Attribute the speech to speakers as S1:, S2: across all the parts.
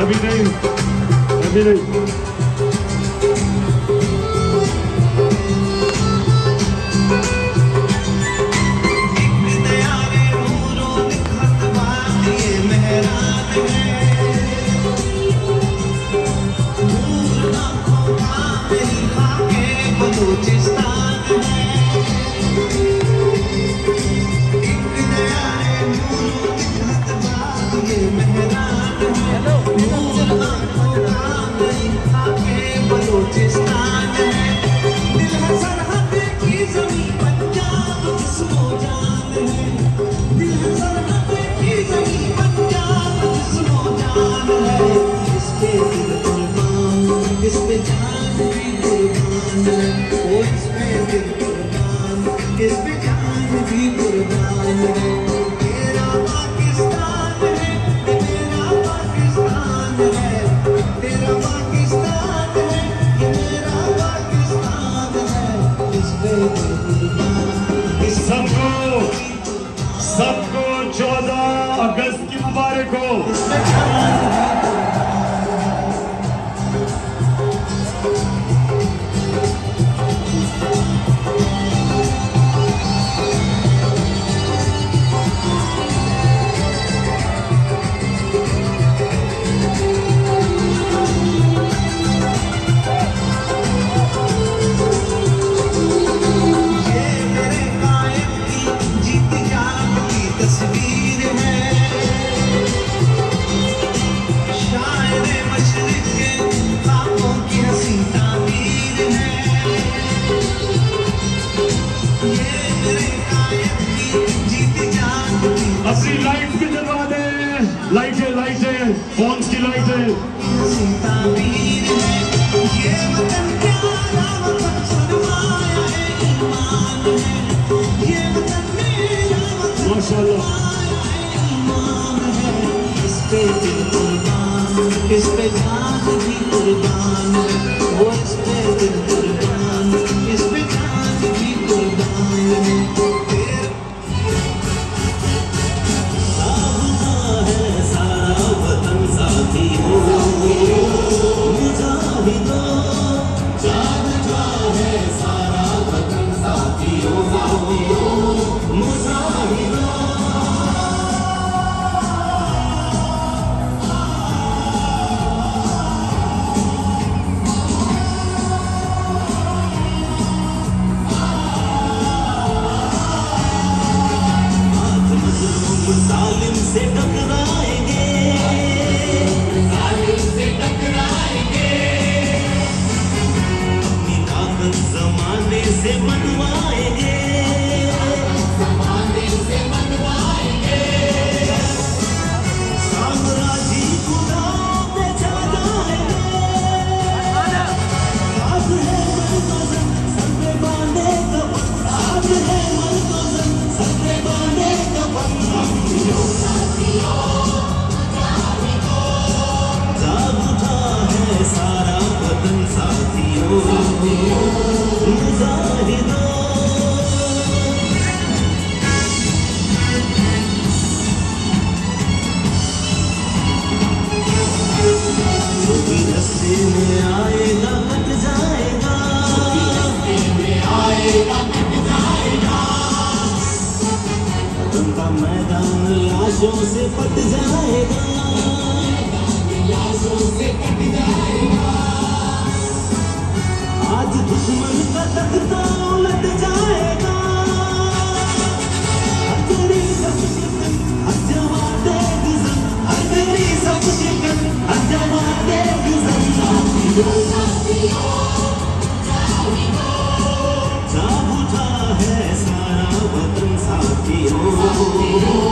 S1: अभी नहीं, अभी नहीं। सबको 14 अगस्त की मुबारक हो। अपनी लाइट भी जलवा दे, लाइटें फोन की लाइटें। माशाल्लाह। इस पे दिल कुर्बान, इस पे जान भी कुर्बान, वो इस पे दिल कुर्बान, इस पे जान भी कुर्बान। सालिम से टकराएंगे, सालिम से टकराएंगे, अपनी ताकत जमाने से मनवाएंगे, जमाने से मनवाएंगे, साम्राज्य खुदा पे चला जाएंगे, आज है मरकज़न सर पे बांधे कफन, आज है मरकज़न सर पे बांधे कफन। जाग उठा है सारा वतन साथियों, मुजाहिदों। जो भी रास्ते में आएगा कट जाएगा, रास्ते में आएगा कट जाएगा, का मैदान लाशों से पट जाएगा, लाशों से पट जाएगा। आज दुश्मन का तख्ता उलट जाएगा, हर तेरी सब शिकन हर जमाते गुज़र, हर तेरी सब शिकन हर जमाते गुज़र। जाग उठा है सारा वतन साथियों, मुजाहिदों।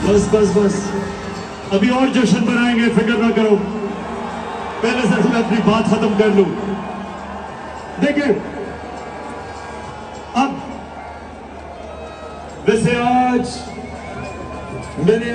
S1: बस बस बस, अभी और जश्न बनाएंगे, फिक्र ना करो। पहले से मैं अपनी बात खत्म कर लूं। देखिए अब वैसे आज मैंने